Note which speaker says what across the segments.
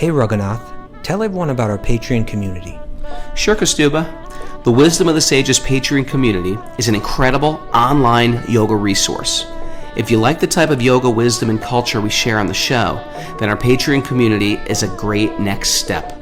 Speaker 1: Hey Raghunath, tell everyone about our Patreon community.
Speaker 2: Sure, Kastuba. The Wisdom of the Sages Patreon community is an incredible online yoga resource. If you like the type of yoga wisdom and culture we share on the show, then our Patreon community is a great next step.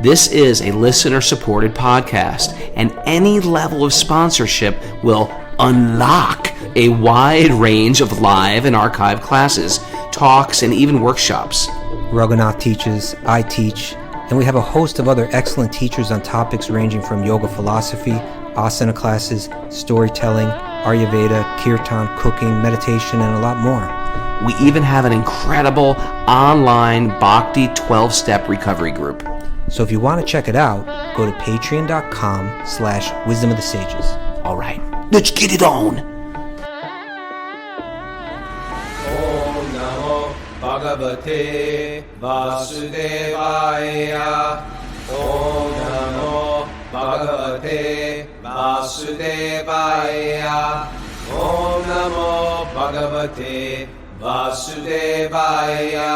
Speaker 2: This is a listener-supported podcast, and any level of sponsorship will unlock a wide range of live and archived classes, talks, and even workshops.
Speaker 1: Raghunath teaches, I teach, and we have a host of other excellent teachers on topics ranging from yoga philosophy, asana classes, storytelling, Ayurveda, kirtan, cooking, meditation, and a lot more.
Speaker 2: We even have an incredible online Bhakti 12-step recovery group.
Speaker 1: So if you want to check it out, go to patreon.com/wisdom of the sages.
Speaker 2: All right, let's get it on.
Speaker 3: Om Namo Bhagavate Vasudevaya. Om Namo Bhagavate Vasudevaya. Om Namo Bhagavate Vasudevaya.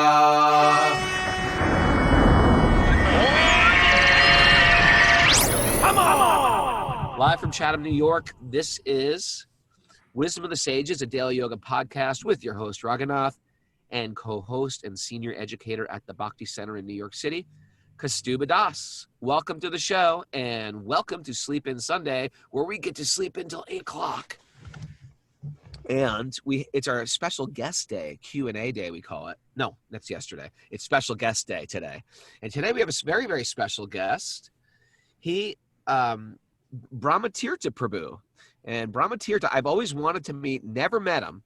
Speaker 2: Live from Chatham, New York, this is Wisdom of the Sages, a daily yoga podcast with your host, Raghunath, and co-host and senior educator at the Bhakti Center in New York City, Kastuba Das. Welcome to the show, and welcome to Sleep In Sunday, where we get to sleep until 8 o'clock. And it's our special guest day, Q&A day, we call it. No, that's yesterday. It's special guest day today. And today we have a very, very special guest. He, Brahmatirtha Prabhu. And Brahmatirtha, I've always wanted to meet, never met him,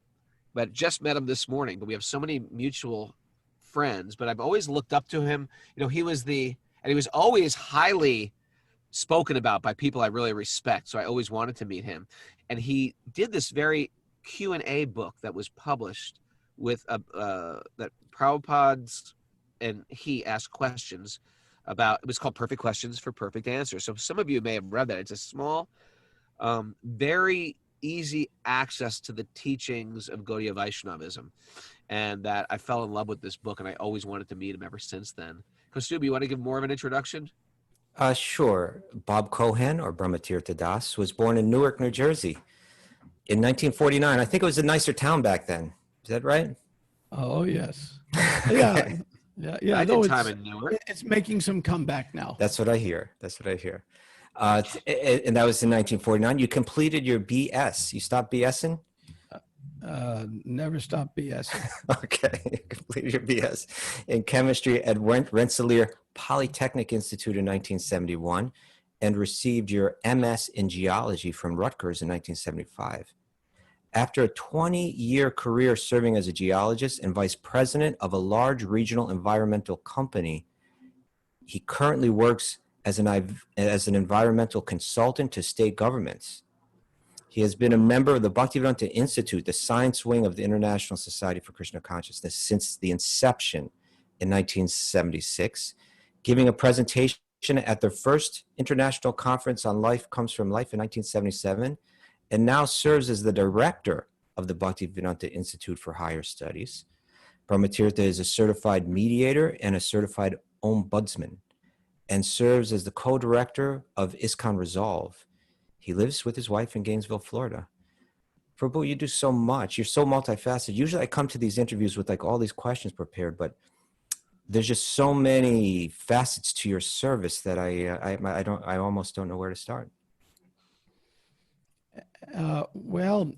Speaker 2: but just met him this morning. But we have so many mutual friends, but I've always looked up to him. You know, he was always highly spoken about by people I really respect. So I always wanted to meet him. And he did this very Q&A book that was published with that Prabhupada's, and he asked questions about, it was called Perfect Questions for Perfect Answers. So some of you may have read that. It's a small, very easy access to the teachings of Gaudiya Vaishnavism. And that I fell in love with this book, and I always wanted to meet him ever since then. Kastuba, you want to give more of an introduction?
Speaker 1: Sure. Bob Cohen, or Brahmatirtha Das, was born in Newark, New Jersey in 1949. I think it was a nicer town back then. Is that right?
Speaker 4: Oh, yes. Yeah. Yeah.
Speaker 2: I did time in Newark.
Speaker 4: It's making some comeback now.
Speaker 1: That's what I hear. And that was in 1949. You completed your BS. You stopped BSing?
Speaker 4: Never stop BSing.
Speaker 1: Okay. You completed your BS in chemistry at Rensselaer Polytechnic Institute in 1971 and received your MS in geology from Rutgers in 1975. After a 20-year career serving as a geologist and vice president of a large regional environmental company, he currently works as an environmental consultant to state governments. He has been a member of the Bhaktivedanta Institute, the science wing of the International Society for Krishna Consciousness, since the inception in 1976, giving a presentation at their first international conference on life comes from life in 1977, and now serves as the director of the Bhaktivedanta Institute for Higher Studies. Brahmatirtha is a certified mediator and a certified ombudsman, and serves as the co-director of ISKCON Resolve. He lives with his wife in Gainesville, Florida. Prabhu, you do so much. You're so multifaceted. Usually I come to these interviews with like all these questions prepared, but there's just so many facets to your service that I almost don't know where to start.
Speaker 4: Well,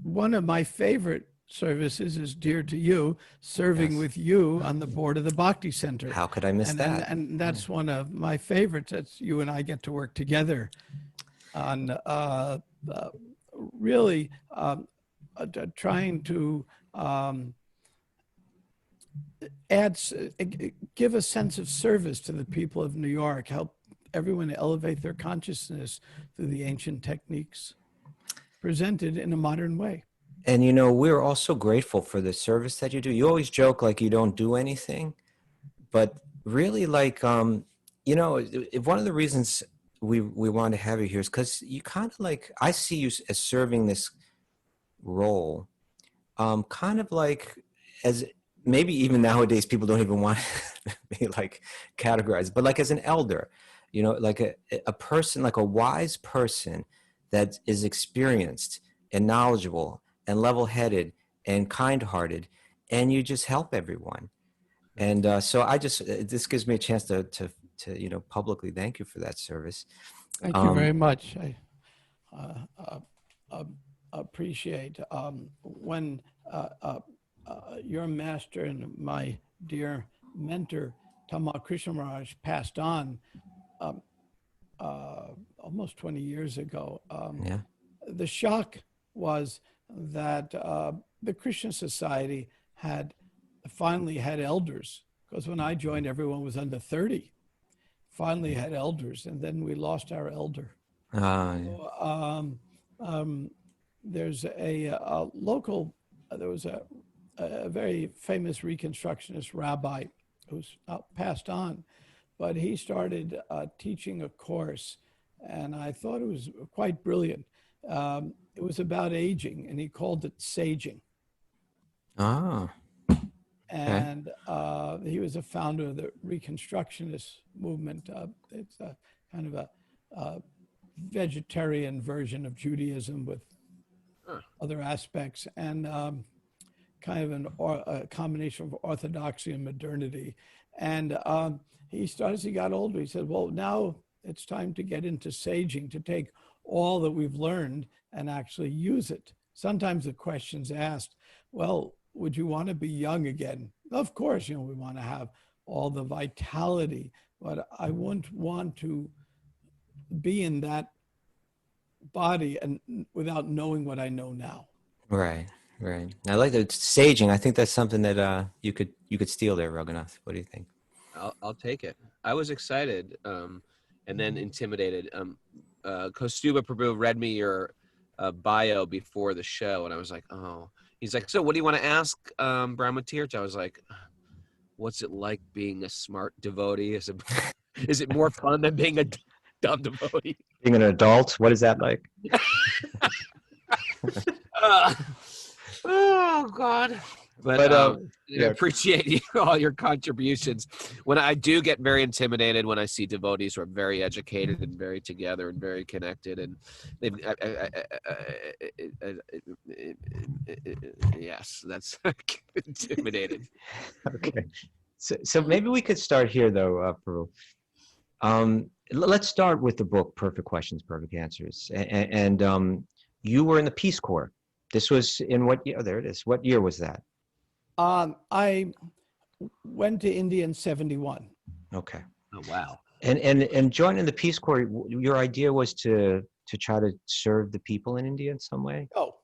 Speaker 4: one of my favorite services is dear to you, serving
Speaker 1: Yes.
Speaker 4: with you on the board of the Bhakti Center.
Speaker 1: How could I miss that?
Speaker 4: And that's one of my favorites. That's you and I get to work together on really trying to give a sense of service to the people of New York, help everyone elevate their consciousness through the ancient techniques presented in a modern way.
Speaker 1: And, you know, we're all so grateful for the service that you do. You always joke like you don't do anything, but really like, you know, one of the reasons we want to have you here is because you kind of like, I see you as serving this role, kind of like as maybe even nowadays people don't even want to be like categorized, but like as an elder, you know, like a person, like a wise person that is experienced and knowledgeable and level-headed and kind-hearted, and you just help everyone. And so I just, this gives me a chance to you know, publicly thank you for that service.
Speaker 4: Thank you very much. I appreciate when your master and my dear mentor, Tamal Krishna Maharaj, passed on almost 20 years ago.
Speaker 1: Yeah.
Speaker 4: The shock was that the Krishna Society had finally had elders, because when I joined, everyone was under 30. Finally had elders, and then we lost our elder.
Speaker 1: Yeah.
Speaker 4: There's a local, there was a very famous Reconstructionist rabbi who's passed on, but he started teaching a course, and I thought it was quite brilliant. It was about aging, and he called it saging.
Speaker 1: Ah.
Speaker 4: And he was a founder of the Reconstructionist movement. It's a kind of a vegetarian version of Judaism with other aspects, and kind of a combination of orthodoxy and modernity. And he started, as he got older, he said, well, now it's time to get into saging, to take all that we've learned and actually use it. Sometimes the question's asked, well, would you want to be young again? Of course, you know, we want to have all the vitality, but I wouldn't want to be in that body and without knowing what I know now.
Speaker 1: Right. Right. I like the saging. I think that's something that you could steal there, Raghunath. What do you think?
Speaker 2: I'll take it. I was excited and then intimidated. Kostuba Prabhu read me your bio before the show, and I was like, oh. He's like, so what do you want to ask Brahmatirtha? I was like, what's it like being a smart devotee? Is it more fun than being a dumb devotee?
Speaker 1: Being an adult, what is that like?
Speaker 2: Oh, God. But I appreciate all your contributions. When I do get very intimidated when I see devotees who are very educated and very together and very connected, and yes, that's intimidated.
Speaker 1: Okay, so maybe we could start here though, Prabhu. Let's start with the book Perfect Questions, Perfect Answers, and you were in the Peace Corps. This was in what year? Oh, there it is. What year was that?
Speaker 4: I went to India in 1971.
Speaker 1: Okay.
Speaker 2: Oh, wow.
Speaker 1: And joining the Peace Corps, your idea was to try to serve the people in India in some way?
Speaker 4: Oh.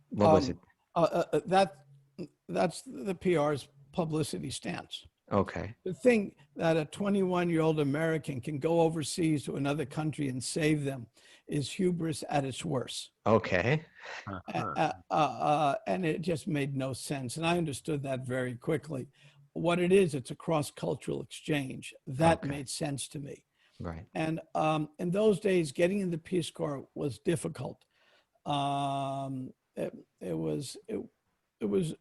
Speaker 1: What was it?
Speaker 4: That's the PR's publicity stance.
Speaker 1: Okay.
Speaker 4: To think that a 21-year-old American can go overseas to another country and save them is hubris at its worst.
Speaker 1: Okay.
Speaker 4: And it just made no sense. And I understood that very quickly. What it is, it's a cross-cultural exchange. That made sense to me.
Speaker 1: Right.
Speaker 4: And in those days, getting in the Peace Corps was difficult. It was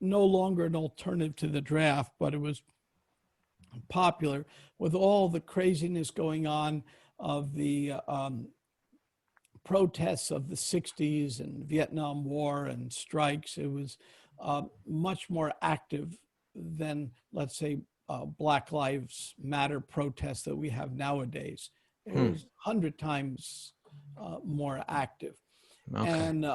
Speaker 4: no longer an alternative to the draft, but it was popular with all the craziness going on of the protests of the 60s and Vietnam War and strikes. It was much more active than, let's say, Black Lives Matter protests that we have nowadays. It was 100 times more active. Okay. And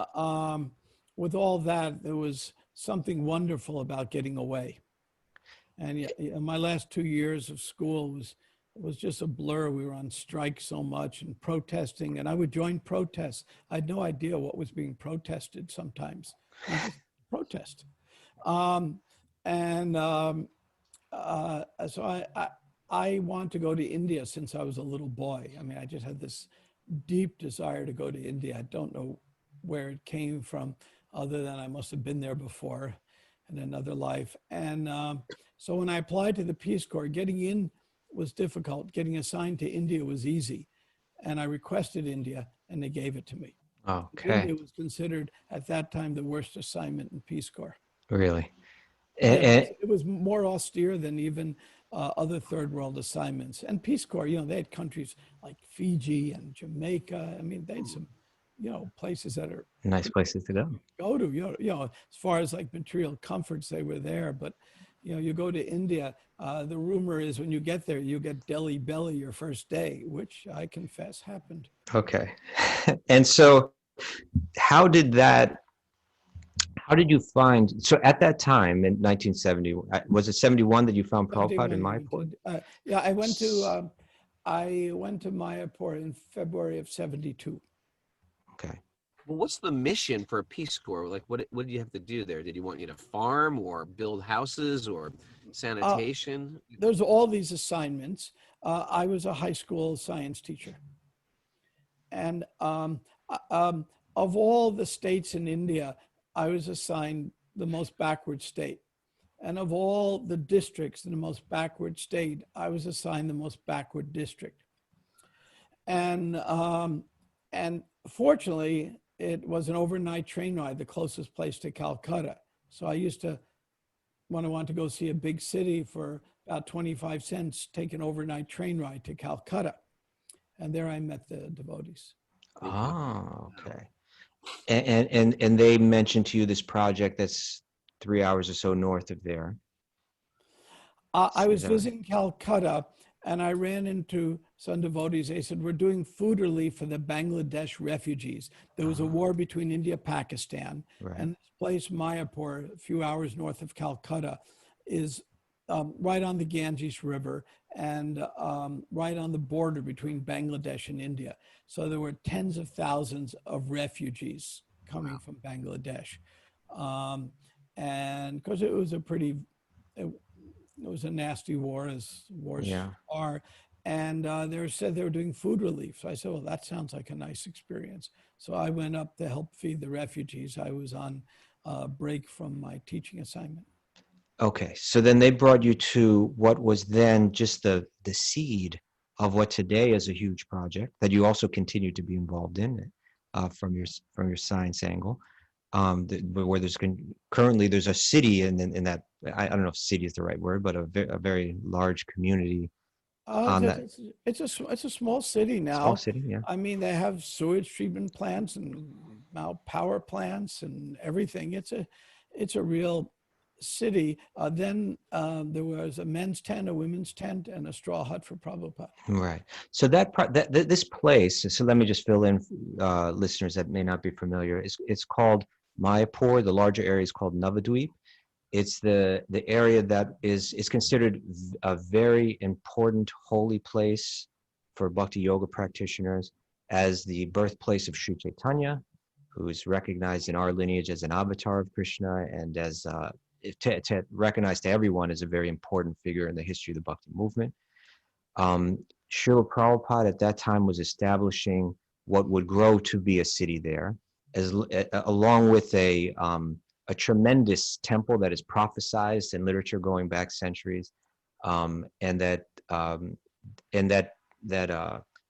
Speaker 4: with all that, there was something wonderful about getting away. And my last 2 years of school was just a blur. We were on strike so much and protesting, and I would join protests. I had no idea what was being protested sometimes. Protest. So I want to go to India since I was a little boy. I mean, I just had this deep desire to go to India. I don't know where it came from, other than I must have been there before in another life. And so when I applied to the Peace Corps, getting in was difficult. Getting assigned to India was easy. And I requested India, and they gave it to me.
Speaker 1: Okay.
Speaker 4: India was considered at that time the worst assignment in Peace Corps.
Speaker 1: Really? And,
Speaker 4: it was more austere than even other third world assignments. And Peace Corps, they had countries like Fiji and Jamaica. I mean, they had some, places that are
Speaker 1: nice places to go.
Speaker 4: go to, as far as like material comforts, they were there. But, you go to India, the rumor is when you get there, you get Delhi belly your first day, which I confess happened.
Speaker 1: Okay. And so how did you find, so at that time in 1970, was it 71 that you found Prabhupada in
Speaker 4: 71,
Speaker 1: Mayapur?
Speaker 4: yeah, I went to Mayapur in February of 72.
Speaker 1: Okay.
Speaker 2: Well, what's the mission for a Peace Corps? Like, what did you have to do there? Did he want you to farm or build houses or sanitation?
Speaker 4: There's all these assignments. I was a high school science teacher. And of all the states in India, I was assigned the most backward state. And of all the districts in the most backward state, I was assigned the most backward district. And fortunately, it was an overnight train ride, the closest place to Calcutta. So I used to, when I wanted to go see a big city for about 25 cents, take an overnight train ride to Calcutta. And there I met the devotees.
Speaker 1: Oh, okay. And they mentioned to you this project that's 3 hours or so north of there.
Speaker 4: I was visiting Calcutta and I ran into some devotees. They said, we're doing food relief for the Bangladesh refugees. There was a war between India and Pakistan.
Speaker 1: Right.
Speaker 4: And this place, Mayapur, a few hours north of Calcutta, is right on the Ganges River and right on the border between Bangladesh and India. So there were tens of thousands of refugees coming from Bangladesh. And because it was it was a nasty war, as wars are. And they said they were doing food relief. So I said, well, that sounds like a nice experience. So I went up to help feed the refugees. I was on break from my teaching assignment.
Speaker 1: Okay, so then they brought you to what was then just the seed of what today is a huge project that you also continue to be involved in from your science angle. Where currently there's a city in that, I don't know if city is the right word, but a very large community on that.
Speaker 4: It's a small city now.
Speaker 1: Small city, yeah.
Speaker 4: I mean, they have sewage treatment plants and now power plants and everything. It's a real city. Then there was a men's tent, a women's tent, and a straw hut for Prabhupada.
Speaker 1: Right. So this place, so let me just fill in listeners that may not be familiar. It's called Mayapur. The larger area is called Navadweep. It's the area that is considered a very important holy place for Bhakti yoga practitioners as the birthplace of Sri Chaitanya, who is recognized in our lineage as an avatar of Krishna and as to recognize to everyone as a very important figure in the history of the Bhakti movement. Srila Prabhupada at that time was establishing what would grow to be a city there, along with a tremendous temple that is prophesized in literature going back centuries, and that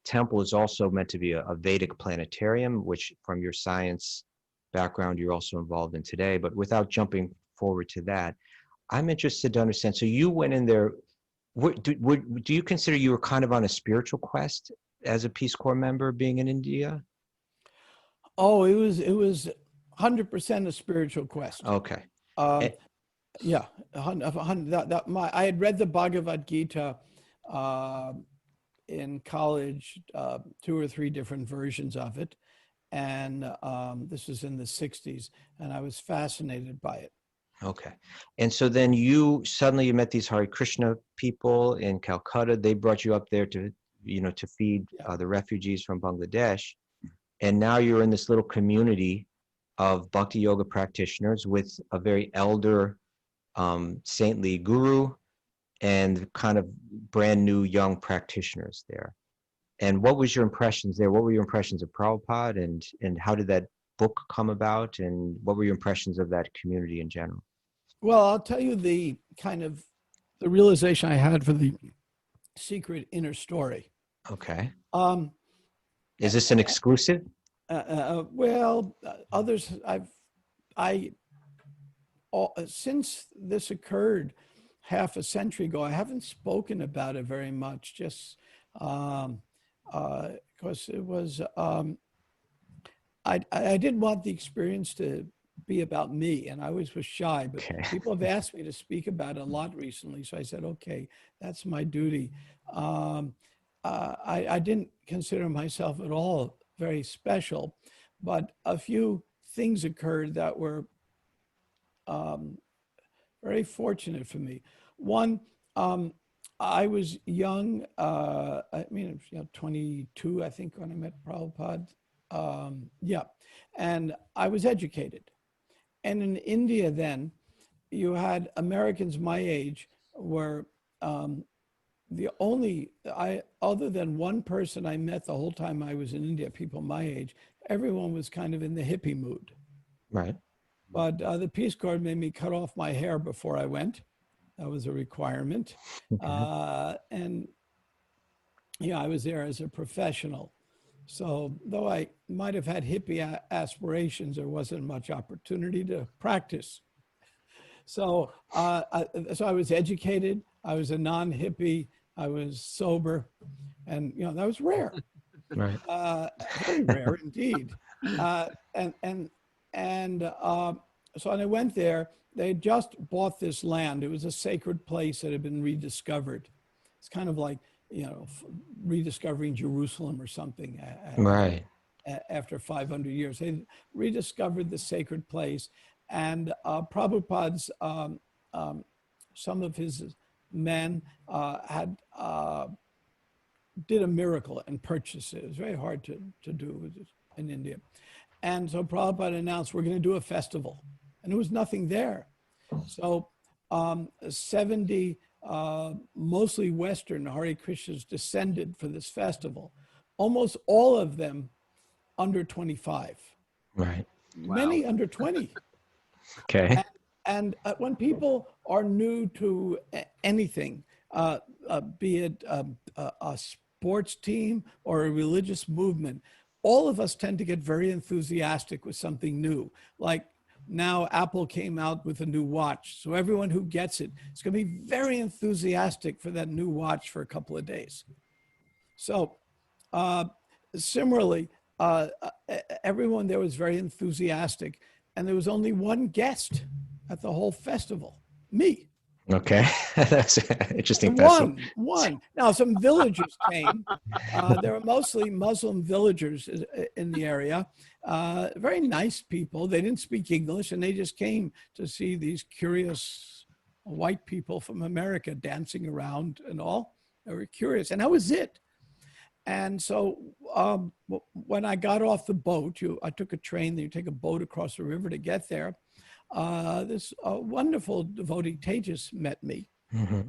Speaker 1: temple is also meant to be a Vedic planetarium, which from your science background you're also involved in today. But without jumping forward to that, I'm interested to understand. So you went in there. Do you consider you were kind of on a spiritual quest as a Peace Corps member, being in India?
Speaker 4: Oh, it was 100% a spiritual quest.
Speaker 1: Okay.
Speaker 4: Yeah, I had read the Bhagavad Gita in college, 2 or 3 different versions of it, and this was in the 60s, and I was fascinated by it.
Speaker 1: Okay. And so then you met these Hare Krishna people in Calcutta. They brought you up there to feed the refugees from Bangladesh. And now you're in this little community of Bhakti yoga practitioners with a very elder saintly guru and kind of brand new young practitioners there. And what was your impressions there? What were your impressions of Prabhupada and how did that book come about? And what were your impressions of that community in general?
Speaker 4: Well, I'll tell you the realization I had for the secret inner story.
Speaker 1: Okay. Is this an exclusive?
Speaker 4: Well, others, since this occurred half a century ago, I haven't spoken about it very much, just because it was, I didn't want the experience to be about me, and I always was shy, but
Speaker 1: Okay.
Speaker 4: people have asked me to speak about it a lot recently. So I said, okay, that's my duty. I didn't consider myself at all very special, but a few things occurred that were very fortunate for me. One, I was young, I mean, 22, I think, when I met Prabhupada. Yeah, and I was educated. And in India then, you had Americans my age were the only, other than one person I met the whole time I was in India, people my age, everyone was kind of in the hippie mood.
Speaker 1: Right.
Speaker 4: But the Peace Corps made me cut off my hair before I went. That was a requirement. And yeah, I was there as a professional. So though I might have had hippie aspirations, there wasn't much opportunity to practice. So, so I was educated. I was a non-hippie. I was sober, and that was rare.
Speaker 1: Right.
Speaker 4: Very rare indeed. So when I went there, they had just bought this land. It was a sacred place that had been rediscovered. It's kind of like, rediscovering Jerusalem or something.
Speaker 1: Right.
Speaker 4: After 500 years, they rediscovered the sacred place, and Prabhupada's some of his men had did a miracle and purchased it. It was very hard to do in India. And so Prabhupada announced, we're going to do a festival. And there was nothing there. So 70 mostly Western Hare Krishnas descended for this festival. Almost all of them under 25.
Speaker 1: Right.
Speaker 4: Many under 20.
Speaker 1: Okay.
Speaker 4: And when people are new to anything, be it a sports team or a religious movement, all of us tend to get very enthusiastic with something new. Like now Apple came out with a new watch. So everyone who gets it is going to be very enthusiastic for that new watch for a couple of days. So similarly, everyone there was very enthusiastic, and there was only one guest at the whole festival, me.
Speaker 1: Okay. That's an interesting festival.
Speaker 4: One. Now, some villagers came. There were mostly Muslim villagers in the area. Very nice people. They didn't speak English, and they just came to see these curious white people from America dancing around and all. They were curious, and that was it. And so when I got off the boat, I took a train, then you take a boat across the river to get there. This wonderful devotee, Tejas, met me.
Speaker 1: Mm-hmm.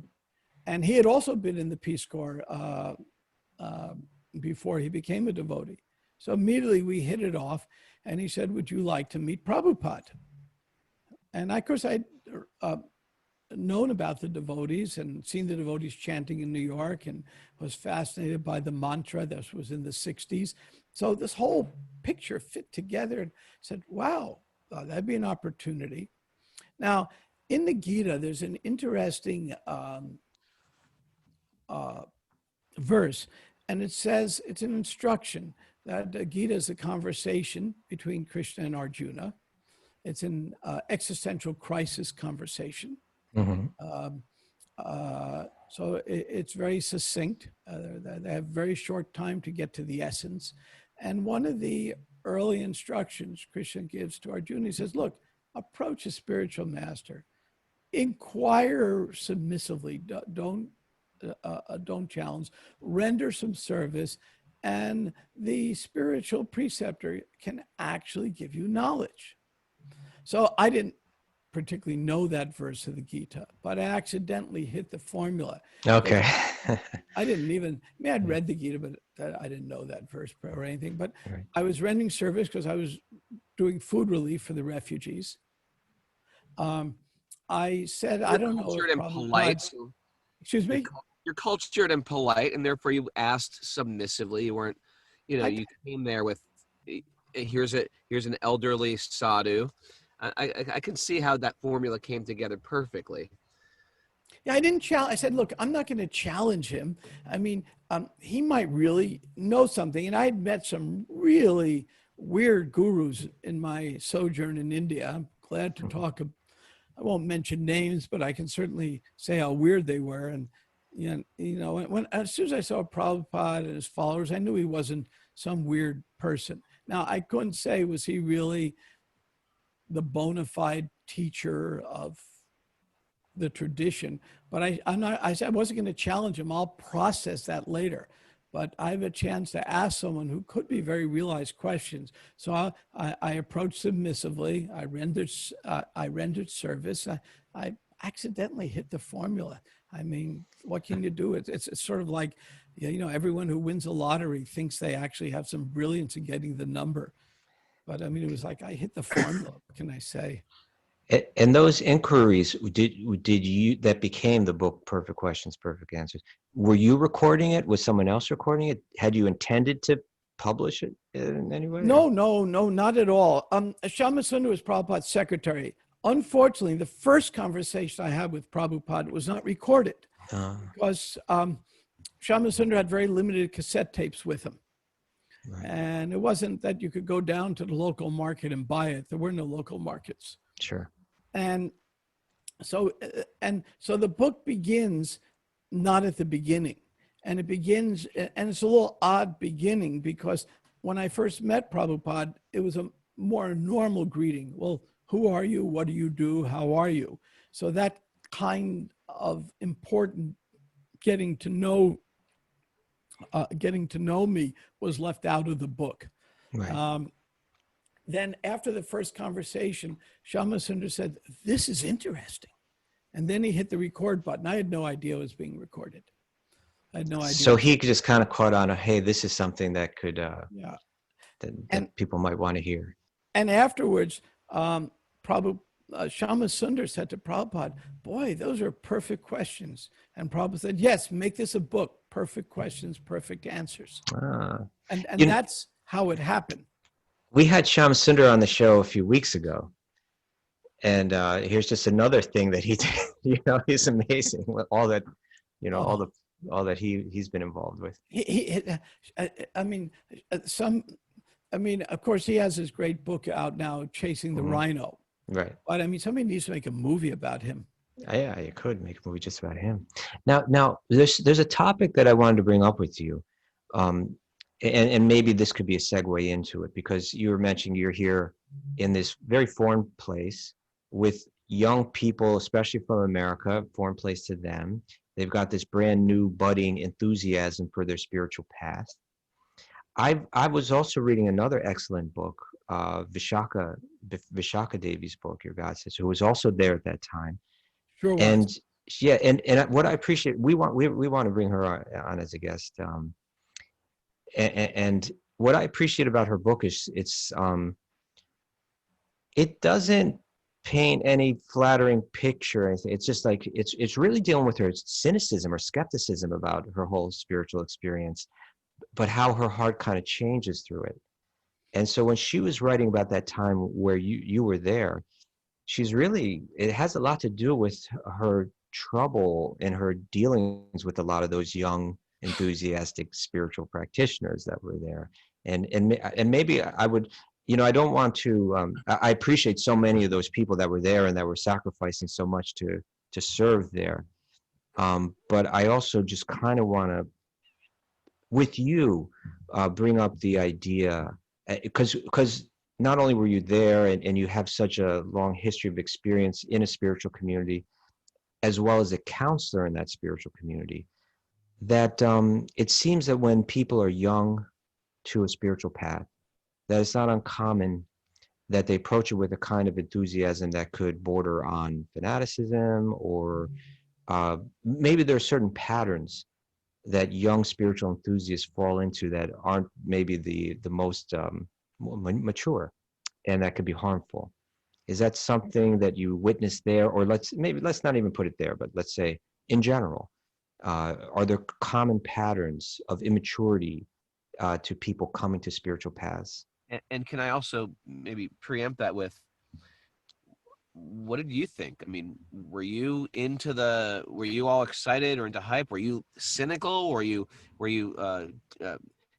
Speaker 4: And he had also been in the Peace Corps before he became a devotee. So immediately we hit it off, and he said, would you like to meet Prabhupada? And of course, I'd known about the devotees and seen the devotees chanting in New York, and was fascinated by the mantra. This was in the 60s. So this whole picture fit together, and said, wow, that'd be an opportunity. Now, in the Gita, there's an interesting verse, and it says, it's an instruction that the Gita is a conversation between Krishna and Arjuna. It's an existential crisis conversation.
Speaker 1: Mm-hmm.
Speaker 4: So it's very succinct. They have very short time to get to the essence. And one of the early instructions Krishna gives to Arjuna, he says, look, approach a spiritual master. Inquire submissively. Don't challenge. Render some service. And the spiritual preceptor can actually give you knowledge. So I didn't particularly know that verse of the Gita, but I accidentally hit the formula.
Speaker 1: Okay.
Speaker 4: I didn't even, I mean, I'd read the Gita, but I didn't know that verse or anything. But
Speaker 1: Right.
Speaker 4: I was rendering service because I was doing food relief for the refugees. I said, I don't know.
Speaker 2: Cultured and polite. So
Speaker 4: Excuse me?
Speaker 2: you're cultured and polite, and therefore you asked submissively. You weren't, you came there with, here's an elderly sadhu. I can see how that formula came together perfectly.
Speaker 4: Yeah, I didn't challenge. I said, look, I'm not going to challenge him. I mean, he might really know something. And I had met some really weird gurus in my sojourn in India. I'm glad to talk. I won't mention names, but I can certainly say how weird they were. And as soon as I saw Prabhupada and his followers, I knew he wasn't some weird person. Now, I couldn't say, was he really the bona fide teacher of the tradition? But I said I wasn't going to challenge him. I'll process that later. But I have a chance to ask someone who could be very realized questions. So I approached submissively. I rendered service. I accidentally hit the formula. I mean, what can you do? It's sort of like, everyone who wins a lottery thinks they actually have some brilliance in getting the number. But I mean, it was like I hit the formula. What can I say?
Speaker 1: And those inquiries, did you, that became the book, Perfect Questions, Perfect Answers, were you recording it? Was someone else recording it? Had you intended to publish it in any way?
Speaker 4: No, not at all. Shama Sundar was Prabhupada's secretary. Unfortunately, the first conversation I had with Prabhupada was not recorded because Shama Sundar had very limited cassette tapes with him. Right. And it wasn't that you could go down to the local market and buy it. There were no local markets.
Speaker 1: Sure.
Speaker 4: And so the book begins not at the beginning, and it begins, and it's a little odd beginning because when I first met Prabhupada, it was a more normal greeting. Well, who are you? What do you do? How are you? So that kind of important getting to know me was left out of the book.
Speaker 1: Right.
Speaker 4: Then after the first conversation, Shama Sundar said, "This is interesting." And then he hit the record button. I had no idea it was being recorded. I had no idea.
Speaker 1: So he just kind of caught on, hey, this is something that could, that people might want to hear.
Speaker 4: And afterwards, Shama Sundar said to Prabhupada, "Boy, those are perfect questions." And Prabhupada said, "Yes, make this a book, Perfect Questions, Perfect Answers." And that's how it happened.
Speaker 1: We had Shama Sundar on the show a few weeks ago. And here's just another thing that he did. He's amazing with all that, all that he's been involved with.
Speaker 4: Of course, he has his great book out now, Chasing the Rhino.
Speaker 1: Right.
Speaker 4: But I mean, somebody needs to make a movie about him.
Speaker 1: Yeah, you could make a movie just about him. Now there's a topic that I wanted to bring up with you. And maybe this could be a segue into it, because you were mentioning you're here in this very foreign place with young people, especially from America, foreign place to them. They've got this brand new budding enthusiasm for their spiritual path. I was also reading another excellent book, Vishaka Devi's book, Your God Says, who was also there at that time.
Speaker 4: Sure was.
Speaker 1: And yeah, and what I appreciate, we want to bring her on as a guest. And what I appreciate about her book is it doesn't paint any flattering picture or anything. It's just like it's really dealing with her cynicism or skepticism about her whole spiritual experience, but how her heart kind of changes through it. And so when she was writing about that time where you were there, it has a lot to do with her trouble and her dealings with a lot of those young enthusiastic spiritual practitioners that were there. And maybe I would, I don't want to, I appreciate so many of those people that were there and that were sacrificing so much to serve there. But I also just kind of want to, with you, bring up the idea, because not only were you there and you have such a long history of experience in a spiritual community, as well as a counselor in that spiritual community, that it seems that when people are young to a spiritual path, that it's not uncommon that they approach it with a kind of enthusiasm that could border on fanaticism, or maybe there are certain patterns that young spiritual enthusiasts fall into that aren't maybe the most mature, and that could be harmful. Is that something that you witnessed there? Or let's not even put it there, but let's say in general, are there common patterns of immaturity to people coming to spiritual paths?
Speaker 2: And can I also maybe preempt that with, what did you think? I mean, were you all excited or into hype? Were you cynical? Were you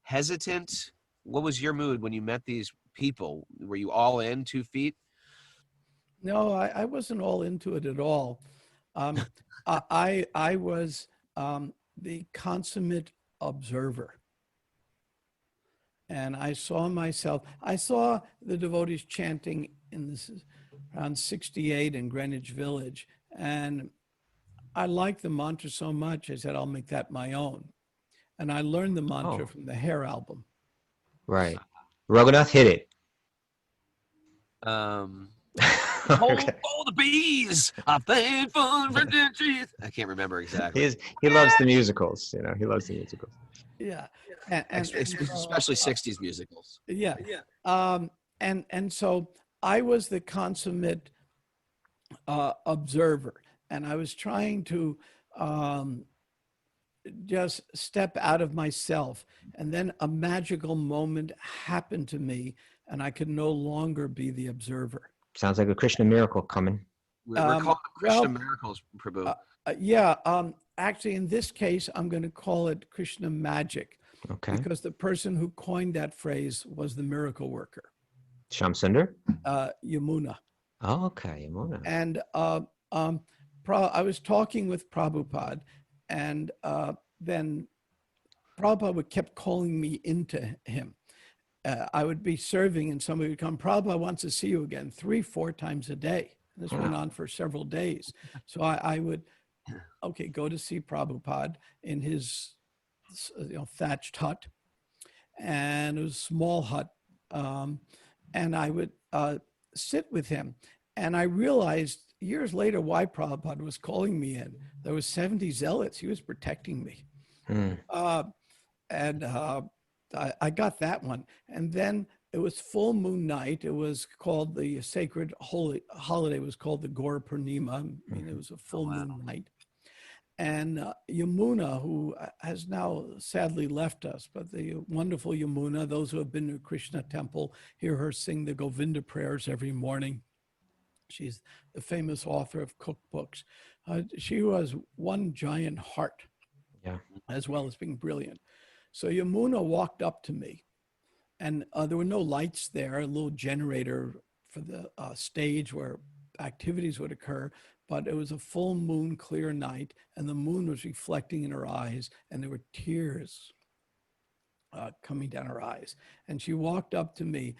Speaker 2: hesitant? What was your mood when you met these people? Were you all in 2 feet?
Speaker 4: No, I wasn't all into it at all. Um, I was the consummate observer. And I saw the devotees chanting in this around 68 in Greenwich Village. And I liked the mantra so much, I said, I'll make that my own. And I learned the mantra from the Hair album.
Speaker 1: Right. Raghunath, hit it.
Speaker 2: Hold all the bees. I thank for the trees. I can't remember exactly.
Speaker 1: He loves the musicals. You know, he loves the musicals.
Speaker 4: Yeah.
Speaker 2: Especially 60s musicals.
Speaker 4: Yeah. And so I was the consummate observer, and I was trying to just step out of myself. And then a magical moment happened to me, and I could no longer be the observer.
Speaker 1: Sounds like a Krishna miracle coming.
Speaker 2: We're calling them Krishna miracles, Prabhu.
Speaker 4: Actually, in this case, I'm going to call it Krishna magic.
Speaker 1: Okay.
Speaker 4: Because the person who coined that phrase was the miracle worker.
Speaker 1: Shamsundar?
Speaker 4: Yamuna.
Speaker 1: Oh, okay, Yamuna.
Speaker 4: And I was talking with Prabhupada, and then Prabhupada kept calling me into him. I would be serving and somebody would come, Prabhupada wants to see you again 3-4 times a day. This went on for several days. So I would, go to see Prabhupada in his thatched hut, and it was a small hut. And I would sit with him. And I realized years later why Prabhupada was calling me in. There was 70 zealots. He was protecting me. I got that one. And then it was full moon night. It was called the sacred holiday was called the Gaur Purnima. I mean, it was a full moon night. And Yamuna, who has now sadly left us, but the wonderful Yamuna, those who have been to Krishna temple, hear her sing the Govinda prayers every morning. She's the famous author of cookbooks. She was one giant heart, as well as being brilliant. So Yamuna walked up to me, and there were no lights there, a little generator for the stage where activities would occur, but it was a full moon, clear night, and the moon was reflecting in her eyes, and there were tears coming down her eyes. And she walked up to me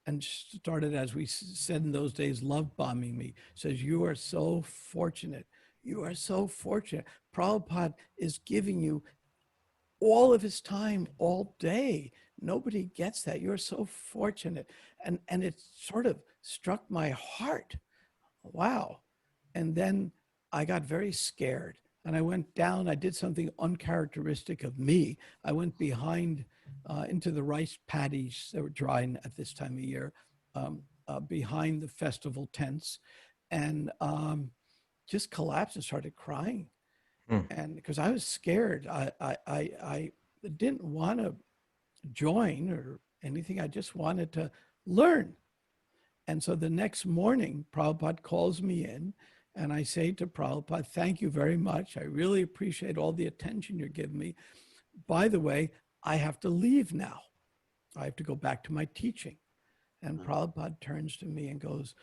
Speaker 4: and started, as we said in those days, love bombing me. Says, "You are so fortunate. You are so fortunate. Prabhupada is giving you all of his time all day. Nobody gets that. You're so fortunate." And it sort of struck my heart. Wow. And then I got very scared, and I went down. I did something uncharacteristic of me. I went behind into the rice paddies that were drying at this time of year, behind the festival tents, and just collapsed and started crying. And because I was scared, I didn't want to join or anything. I just wanted to learn. And so the next morning, Prabhupada calls me in, and I say to Prabhupada, "Thank you very much. I really appreciate all the attention you're giving me. By the way, I have to leave now. I have to go back to my teaching." And Prabhupada turns to me and goes,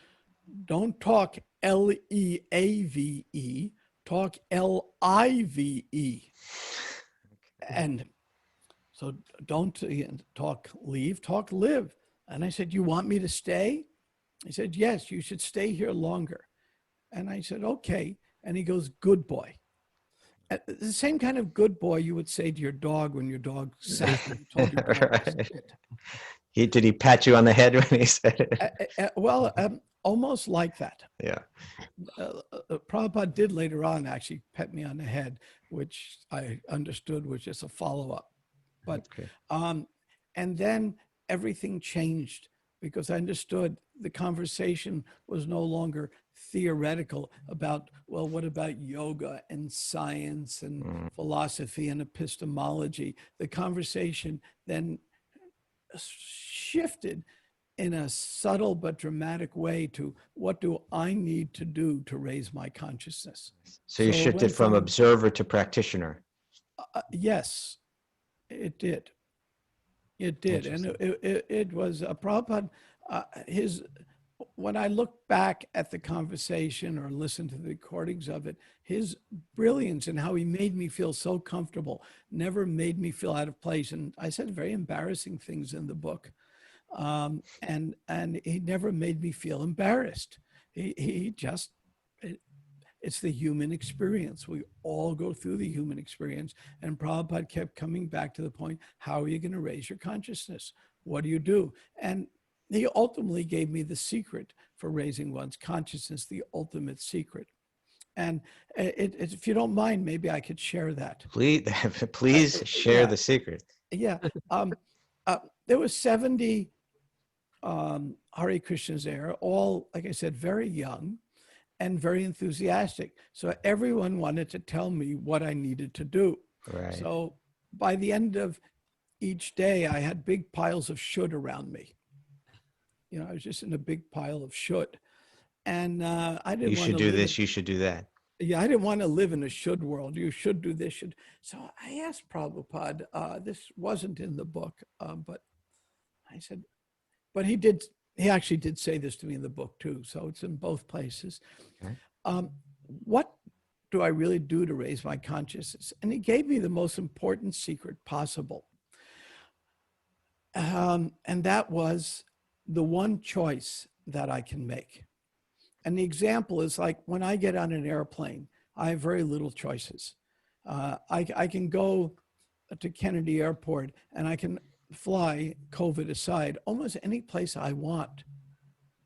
Speaker 4: "Don't talk L-E-A-V-E, talk L-I-V-E. And so don't talk leave, talk live." And I said, "You want me to stay?" He said, "Yes, you should stay here longer." And I said, "Okay." And he goes, "Good boy." The same kind of good boy you would say to your dog when your dog sat and you told your dog to sit.
Speaker 1: Did he pat you on the head when he said it?
Speaker 4: Almost like that.
Speaker 1: Yeah.
Speaker 4: Prabhupada did later on actually pet me on the head, which I understood was just a follow-up. But and then everything changed, because I understood the conversation was no longer theoretical about, well, what about yoga and science and philosophy and epistemology? The conversation then shifted in a subtle but dramatic way to what do I need to do to raise my consciousness.
Speaker 1: So you
Speaker 4: it
Speaker 1: shifted
Speaker 4: went
Speaker 1: from observer to practitioner.
Speaker 4: Yes, it did. It did. And it was a Prabhupada, when I look back at the conversation or listen to the recordings of it, his brilliance and how he made me feel so comfortable, never made me feel out of place. And I said very embarrassing things in the book. And he never made me feel embarrassed. He just, it's the human experience. We all go through the human experience. And Prabhupada kept coming back to the point, how are you going to raise your consciousness? What do you do? And he ultimately gave me the secret for raising one's consciousness, the ultimate secret. And if you don't mind, maybe I could share that.
Speaker 1: Please share the secret.
Speaker 4: Yeah. There were 70 Hare Krishnas there, all, like I said, very young and very enthusiastic. So everyone wanted to tell me what I needed to do.
Speaker 1: Right.
Speaker 4: So by the end of each day, I had big piles of should around me. You know, I was just in a big pile of should. And I didn't want to.
Speaker 1: You should do this, you should do that.
Speaker 4: Yeah, I didn't want to live in a should world. You should do this, should. So I asked Prabhupada, this wasn't in the book, but I said, but he actually did say this to me in the book too. So it's in both places. Okay. What do I really do to raise my consciousness? And he gave me the most important secret possible. And that was the one choice that I can make. And the example is like when I get on an airplane, I have very little choices. I can go to Kennedy Airport and I can fly, COVID aside, almost any place I want.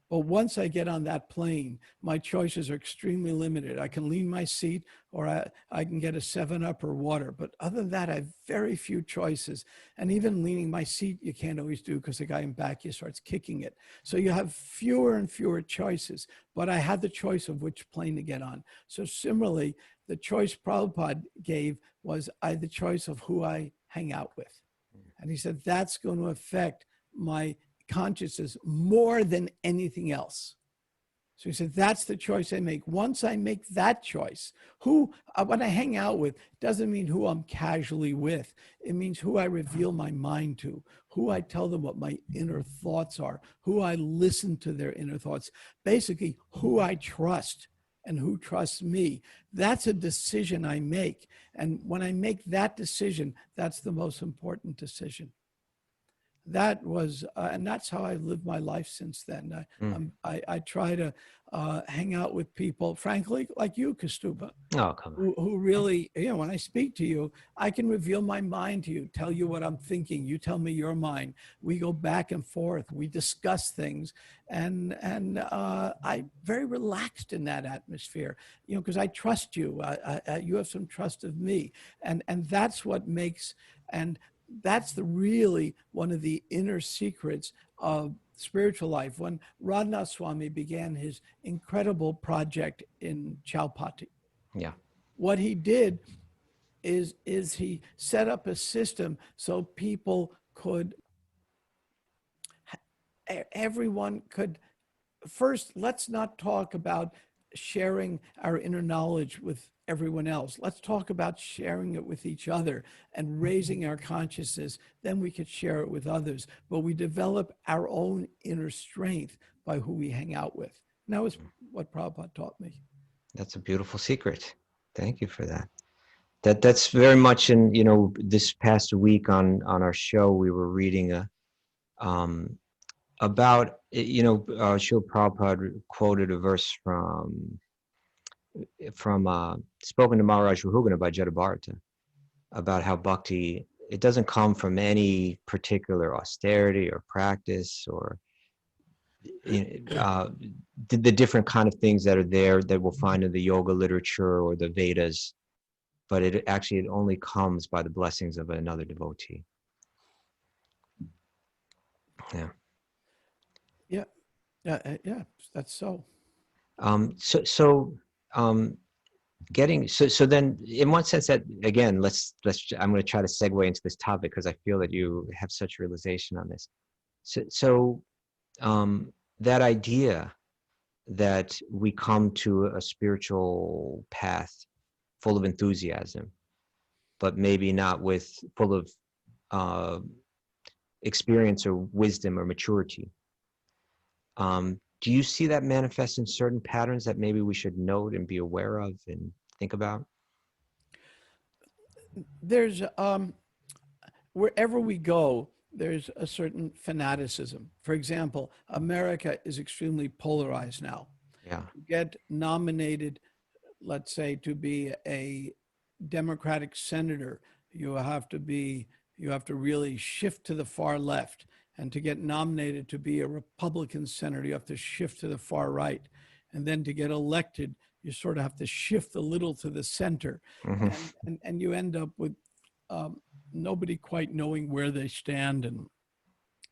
Speaker 4: But once I get on that plane, my choices are extremely limited. I can lean my seat or I can get a 7-Up or water. But other than that, I have very few choices. And even leaning my seat, you can't always do because the guy in back you starts kicking it. So you have fewer and fewer choices. But I had the choice of which plane to get on. So similarly, the choice Prabhupada gave was the choice of who I hang out with. And he said, that's going to affect my consciousness more than anything else. So he said, that's the choice I make. Once I make that choice, what I hang out with doesn't mean who I'm casually with. It means who I reveal my mind to, who I tell them what my inner thoughts are, who I listen to their inner thoughts, basically who I trust and who trusts me. That's a decision I make. And when I make that decision, that's the most important decision. That was, and that's how I've lived my life since then. I try to hang out with people, frankly, like you, Kastuba.
Speaker 1: Oh, come on.
Speaker 4: Who really, when I speak to you, I can reveal my mind to you, tell you what I'm thinking. You tell me your mind. We go back and forth. We discuss things. And I'm very relaxed in that atmosphere, because I trust you. You have some trust of me. And that's what makes, and that's really one of the inner secrets of spiritual life. When Radhanath Swami began his incredible project in Chowpatty, what he did is he set up a system so people could, everyone could, first, let's not talk about sharing our inner knowledge with everyone else. Let's talk about sharing it with each other and raising our consciousness. Then we could share it with others. But we develop our own inner strength by who we hang out with. And that was what Prabhupada taught me.
Speaker 1: That's a beautiful secret. Thank you for that. That's very much in, this past week on our show, we were reading about, Srila Prabhupada quoted a verse from spoken to Maharaj Rahugana by Jadabharata about how bhakti, it doesn't come from any particular austerity or practice or the different kind of things that are there that we'll find in the yoga literature or the Vedas, but it only comes by the blessings of another devotee.
Speaker 4: Yeah, that's so.
Speaker 1: So then in one sense that, again, I'm going to try to segue into this topic because I feel that you have such realization on this. So that idea that we come to a spiritual path full of enthusiasm, but maybe not with full of experience or wisdom or maturity. Do you see that manifest in certain patterns that maybe we should note and be aware of and think about?
Speaker 4: There's wherever we go, there's a certain fanaticism. For example, America is extremely polarized now.
Speaker 1: Yeah.
Speaker 4: To get nominated, let's say, to be a Democratic senator, you have to really shift to the far left. And to get nominated to be a Republican senator, you have to shift to the far right. And then to get elected, you sort of have to shift a little to the center.
Speaker 1: Mm-hmm.
Speaker 4: And you end up with nobody quite knowing where they stand, and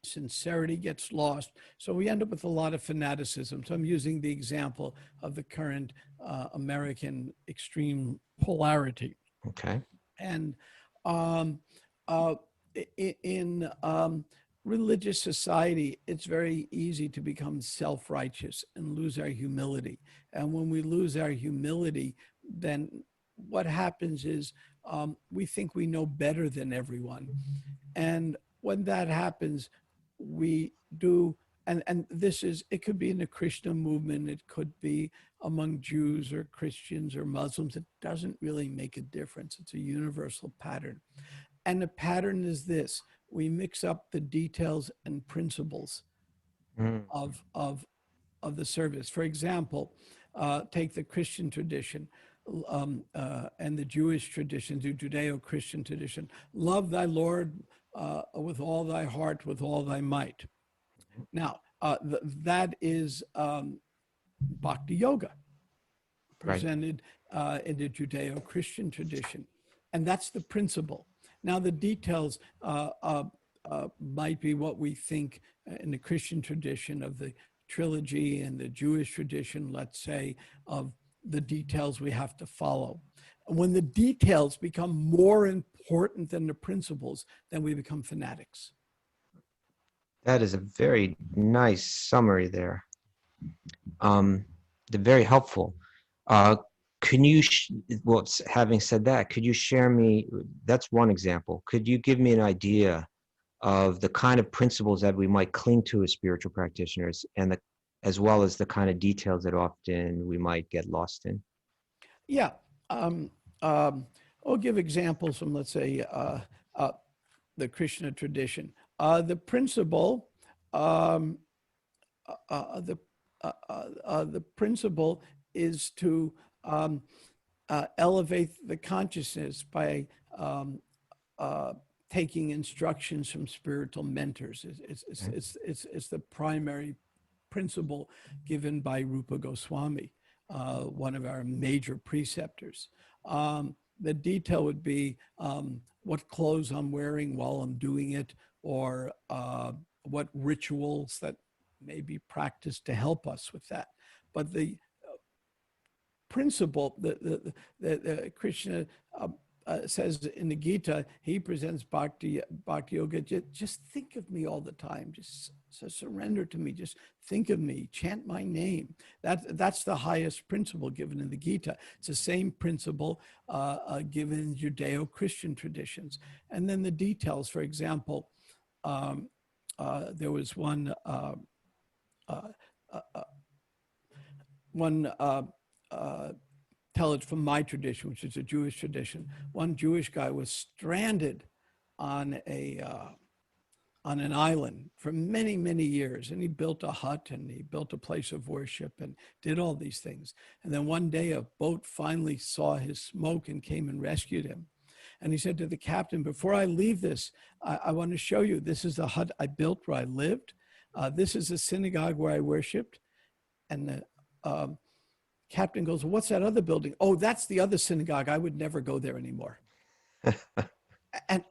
Speaker 4: sincerity gets lost. So we end up with a lot of fanaticism. So I'm using the example of the current American extreme polarity.
Speaker 1: Okay.
Speaker 4: And in religious society, it's very easy to become self-righteous and lose our humility. And when we lose our humility, then what happens is we think we know better than everyone. And when that happens, we do, and this is, it could be in the Krishna movement, it could be among Jews or Christians or Muslims. It doesn't really make a difference. It's a universal pattern. And the pattern is this: we mix up the details and principles of the service. For example, take the Christian tradition and the Jewish tradition, the Judeo-Christian tradition. Love thy Lord with all thy heart, with all thy might. Now, that is Bhakti Yoga, presented in the Judeo-Christian tradition. And that's the principle. Now, the details might be what we think in the Christian tradition of the trilogy and the Jewish tradition, let's say, of the details we have to follow. When the details become more important than the principles, then we become fanatics.
Speaker 1: That is a very nice summary there. They're very helpful. Can you, well, having said that, could you share me, that's one example. Could you give me an idea of the kind of principles that we might cling to as spiritual practitioners, and as well as the kind of details that often we might get lost in?
Speaker 4: Yeah. I'll give examples from, let's say, the Krishna tradition. The principle, the principle is to elevate the consciousness by taking instructions from spiritual mentors. It's the primary principle given by Rupa Goswami, one of our major preceptors. The detail would be what clothes I'm wearing while I'm doing it, or what rituals that may be practiced to help us with that. But the principle, the Krishna says in the Gita, he presents Bhakti Yoga. Just think of me all the time. Just surrender to me. Just think of me. Chant my name. That's the highest principle given in the Gita. It's the same principle given in Judeo-Christian traditions. And then the details. For example, there was one tell it from my tradition, which is a Jewish tradition. One Jewish guy was stranded on an island for many, many years. And he built a hut and he built a place of worship and did all these things. And then one day a boat finally saw his smoke and came and rescued him. And he said to the captain, before I leave this, I want to show you, this is the hut I built where I lived. This is the synagogue where I worshiped. And the captain goes, well, what's that other building? Oh, that's the other synagogue. I would never go there anymore. And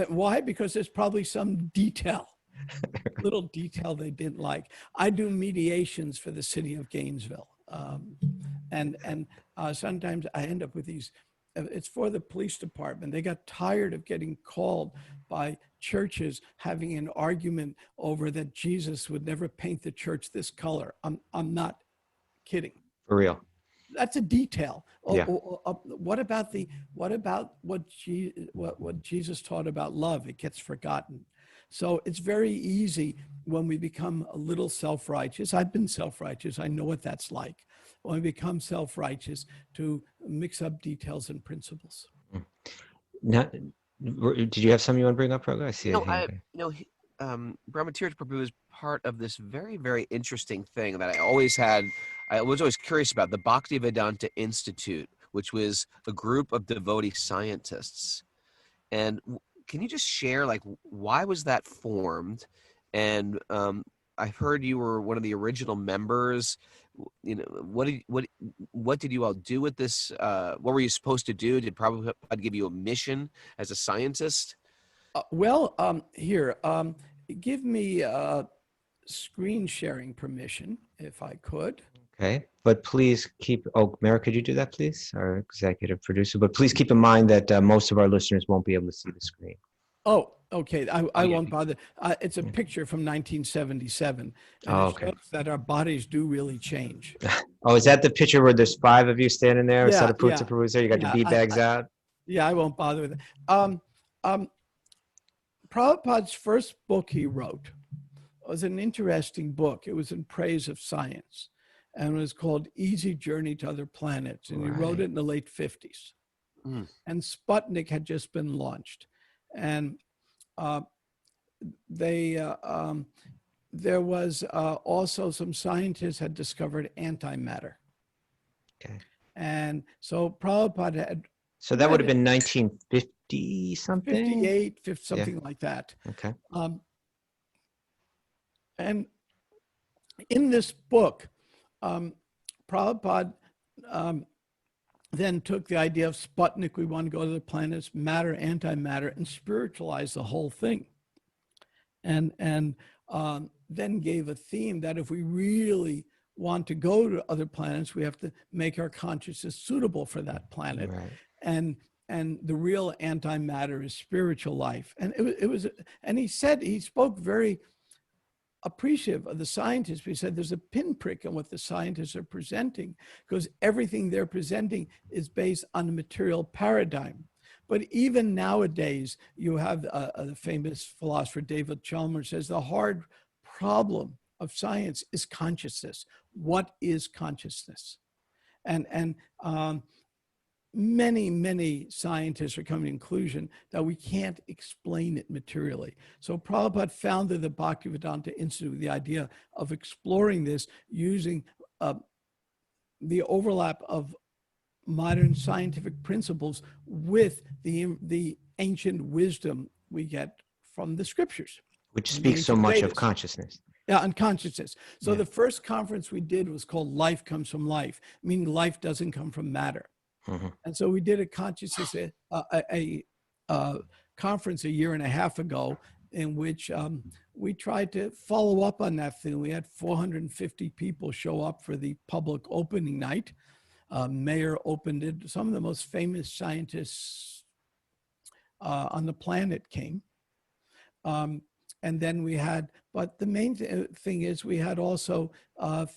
Speaker 4: why? Because there's probably some detail, little detail they didn't like. I do mediations for the city of Gainesville. And sometimes I end up with these it's for the police department. They got tired of getting called by churches having an argument over that Jesus would never paint the church this color. I'm not kidding.
Speaker 1: For real.
Speaker 4: That's a detail.
Speaker 1: Yeah.
Speaker 4: What about what Jesus taught about love? It gets forgotten. So it's very easy when we become a little self-righteous. I've been self-righteous. I know what that's like. When we become self-righteous, to mix up details and principles.
Speaker 1: Now, did you have something you want to bring up, Prabhu? I see a hand.
Speaker 2: Brahmatirtha Prabhu is part of this very, very interesting thing that I was always curious about, the Bhaktivedanta Institute, which was a group of devotee scientists. And can you just share, like, why was that formed? And I've heard you were one of the original members. You know, what did you all do with this? What were you supposed to do? Did Prabhupada give you a mission as a scientist?
Speaker 4: Here, give me screen sharing permission, if I could.
Speaker 1: Okay, but please Mara, could you do that, please? Our executive producer, but please keep in mind that most of our listeners won't be able to see the screen.
Speaker 4: Oh, okay. I won't bother. It's a picture from 1977, and it shows that our bodies do really change.
Speaker 1: Oh, is that the picture where there's 5 of you standing there instead of Putsa Prabhu? You got your bead bags out?
Speaker 4: Yeah, I won't bother with it. Prabhupada's first book he wrote was an interesting book. It was in praise of science, and it was called Easy Journey to Other Planets, and he wrote it in the late 50s. And Sputnik had just been launched, and there was also some scientists had discovered antimatter.
Speaker 1: Okay.
Speaker 4: And so Prabhupada had.
Speaker 1: So that would have been 1950 something?
Speaker 4: 58, 50, something like that.
Speaker 1: Okay.
Speaker 4: And in this book, Prabhupada then took the idea of Sputnik, we want to go to the planets, matter, antimatter, and spiritualize the whole thing. And then gave a theme that if we really want to go to other planets, we have to make our consciousness suitable for that planet.
Speaker 1: Right.
Speaker 4: And the real antimatter is spiritual life. And and he spoke very appreciative of the scientists. He said there's a pinprick in what the scientists are presenting, because everything they're presenting is based on a material paradigm. But even nowadays, you have the famous philosopher David Chalmers says the hard problem of science is consciousness. What is consciousness? And many scientists are coming to the conclusion that we can't explain it materially. So Prabhupada founded the Bhaktivedanta Institute with the idea of exploring this using the overlap of modern scientific principles with the ancient wisdom we get from the scriptures.
Speaker 1: Which speaks so much of consciousness.
Speaker 4: Yeah, and consciousness. So the first conference we did was called Life Comes from Life, meaning life doesn't come from matter. And so we did a consciousness, a conference a year and a half ago, in which we tried to follow up on that thing. We had 450 people show up for the public opening night. Mayer opened it. Some of the most famous scientists on the planet came. And then we had, but the main thing is we had also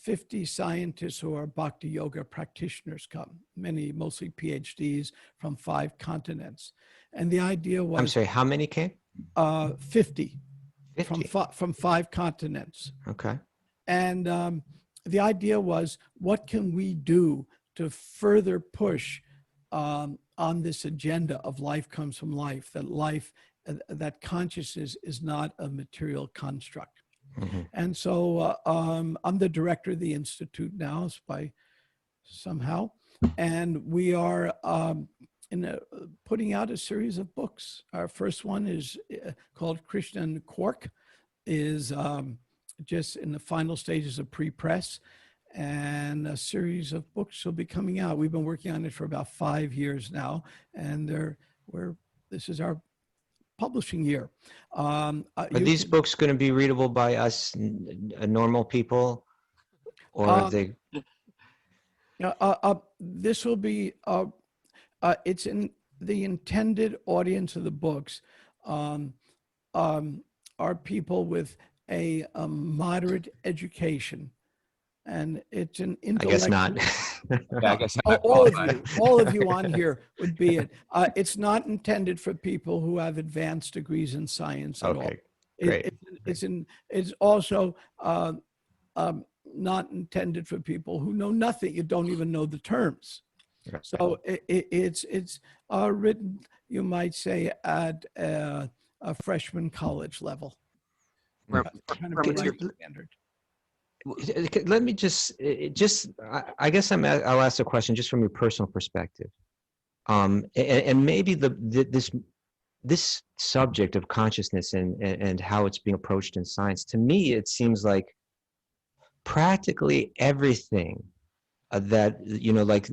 Speaker 4: 50 scientists who are bhakti yoga practitioners come, mostly PhDs from 5 continents. And the idea was—
Speaker 1: I'm sorry, how many came?
Speaker 4: 50.
Speaker 1: 50.
Speaker 4: From 5 continents.
Speaker 1: Okay.
Speaker 4: And the idea was, what can we do to further push on this agenda of life comes from life, that consciousness is not a material construct. And so I'm the director of the Institute now, somehow, and we are putting out a series of books. Our first one is called Krishna and Quark, is just in the final stages of pre-press, and a series of books will be coming out. We've been working on it for about 5 years now, and this is our publishing year.
Speaker 1: Are these books going to be readable by us normal people, or are they?
Speaker 4: This will be It's in the intended audience of the books are people with a moderate education, and it's an
Speaker 1: I guess not.
Speaker 4: intellectual.
Speaker 2: Yeah, I guess I'm
Speaker 4: Oh,
Speaker 2: not
Speaker 4: all of
Speaker 2: qualified.
Speaker 4: you, all of you on here would be it. It's not intended for people who have advanced degrees in science at all.
Speaker 1: Okay, great.
Speaker 4: It's also not intended for people who know nothing. You don't even know the terms.
Speaker 1: Right.
Speaker 4: So it's written, you might say, at a freshman college level.
Speaker 2: From-
Speaker 4: Kind of
Speaker 2: from a
Speaker 4: right
Speaker 2: tier-
Speaker 4: standard.
Speaker 1: Let me I guess I'll ask a question just from your personal perspective. And maybe this subject of consciousness and how it's being approached in science, to me, it seems like practically everything that, like,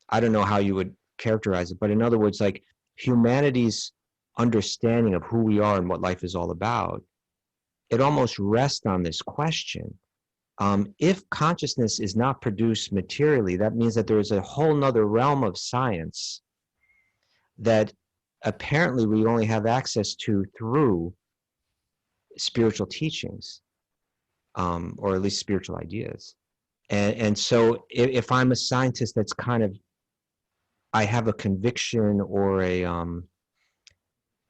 Speaker 1: I don't know how you would characterize it, but in other words, like humanity's understanding of who we are and what life is all about, it almost rests on this question. If consciousness is not produced materially, that means that there is a whole nother realm of science that apparently we only have access to through spiritual teachings, or at least spiritual ideas. And so if I'm a scientist that's kind of, I have a conviction or a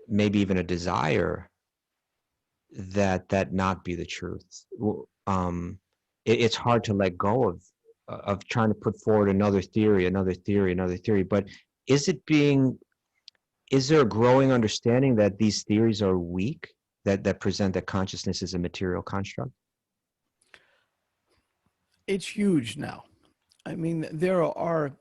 Speaker 1: maybe even a desire that not be the truth, it's hard to let go of trying to put forward another theory. But is there a growing understanding that these theories are weak, that present that consciousness is a material construct?
Speaker 4: It's huge now. I mean, there are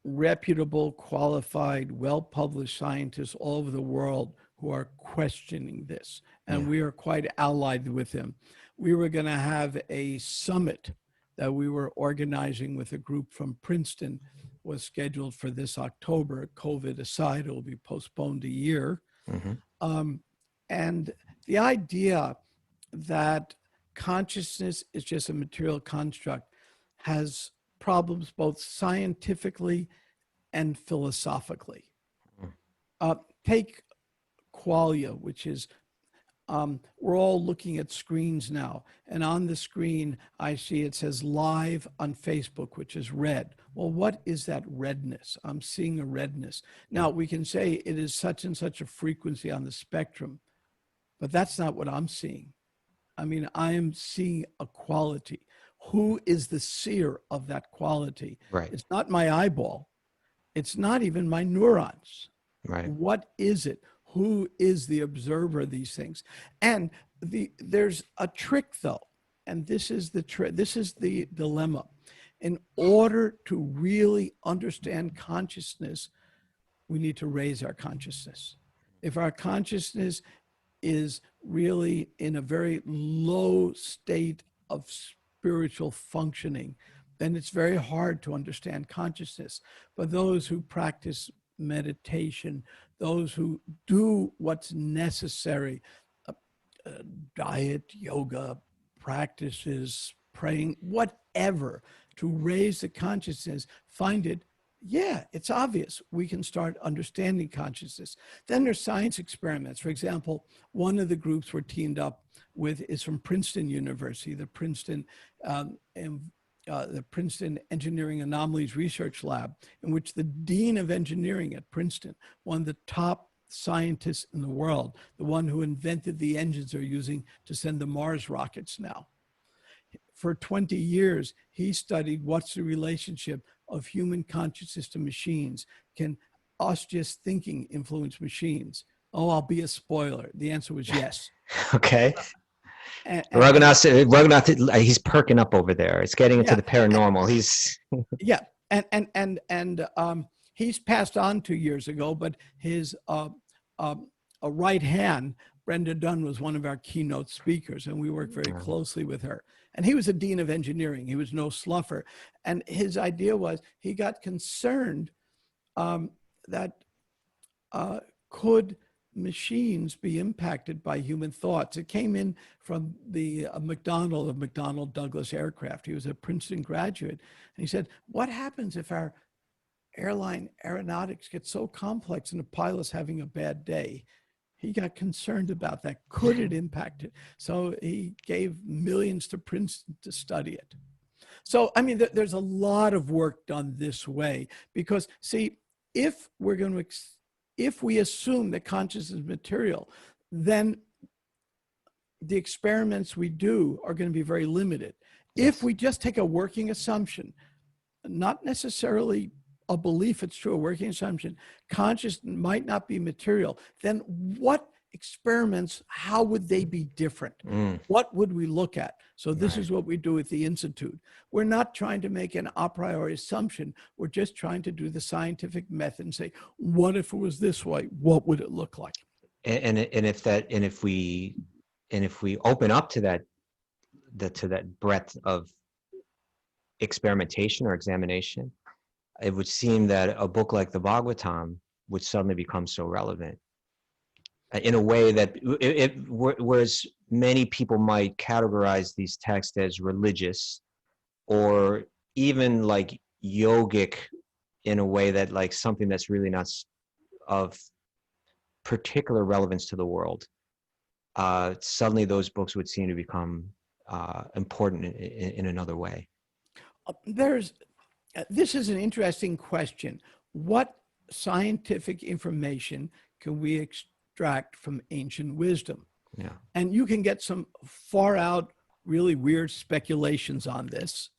Speaker 4: reputable, qualified, well-published scientists all over the world who are questioning this, and we are quite allied with them. We were going to have a summit that we were organizing with a group from Princeton, was scheduled for this October. COVID aside, it will be postponed a year. And the idea that consciousness is just a material construct has problems both scientifically and philosophically. Take qualia, which is, we're all looking at screens now, and on the screen I see it says live on Facebook, which is red. Well, what is that redness? I'm seeing a redness. Now we can say it is such and such a frequency on the spectrum, but that's not what I'm seeing. I mean, I am seeing a quality. Who is the seer of that quality?
Speaker 1: Right.
Speaker 4: It's not my eyeball. It's not even my neurons.
Speaker 1: Right.
Speaker 4: What is it? Who is the observer of these things? And there's a trick, though, and this is the dilemma. In order to really understand consciousness, we need to raise our consciousness. If our consciousness is really in a very low state of spiritual functioning, then it's very hard to understand consciousness. But those who practice meditation, those who do what's necessary, diet, yoga, practices, praying, whatever, to raise the consciousness, find it, yeah, it's obvious. We can start understanding consciousness. Then there's science experiments. For example, one of the groups we're teamed up with is from Princeton University, the Princeton Engineering Anomalies Research Lab, in which the Dean of Engineering at Princeton, one of the top scientists in the world, the one who invented the engines they're using to send the Mars rockets now. For 20 years, he studied what's the relationship of human consciousness to machines. Can us just thinking influence machines? Oh, I'll be a spoiler. The answer was yes.
Speaker 1: Okay. Raghunath, he's perking up over there. It's getting into the paranormal. He's
Speaker 4: he's passed on 2 years ago, but his right hand, Brenda Dunn, was one of our keynote speakers, and we worked very closely with her. And he was a dean of engineering. He was no sluffer. And his idea was, he got concerned that could machines be impacted by human thoughts? It came in from the McDonnell Douglas aircraft. He was a Princeton graduate. And he said, what happens if our aeronautics gets so complex and the pilot's having a bad day. He got concerned about that. Could it impact it? So he gave millions to Princeton to study it. So, I mean, there's a lot of work done this way because, see, if we assume that consciousness is material, then the experiments we do are going to be very limited.
Speaker 1: Yes.
Speaker 4: If we just take a working assumption, not necessarily a belief it's true, a working assumption, consciousness might not be material, then what experiments, how would they be different? What would we look at? So this is what we do at the Institute. We're not trying to make an a priori assumption. We're just trying to do the scientific method and say, what if it was this way? What would it look like?
Speaker 1: And if we open up to that breadth of experimentation or examination, it would seem that a book like the Bhagavatam would suddenly become so relevant in a way that whereas many people might categorize these texts as religious or even like yogic in a way that like something that's really not of particular relevance to the world, suddenly those books would seem to become important in another way.
Speaker 4: This is an interesting question. What scientific information can we extract from ancient wisdom?
Speaker 1: Yeah.
Speaker 4: And you can get some far out, really weird speculations on this.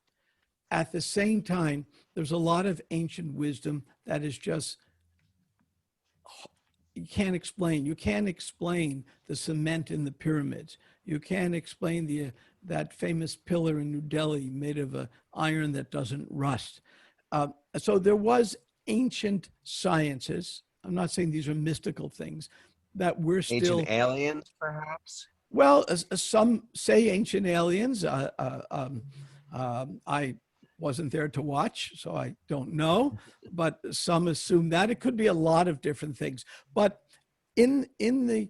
Speaker 4: At the same time, there's a lot of ancient wisdom that is just, you can't explain. You can't explain the cement in the pyramids. You can't explain that famous pillar in New Delhi made of iron that doesn't rust. So there was ancient sciences. I'm not saying these are mystical things that we're still.
Speaker 2: Ancient aliens, perhaps?
Speaker 4: Well, some say ancient aliens. I wasn't there to watch, so I don't know, but some assume that. It could be a lot of different things. But in the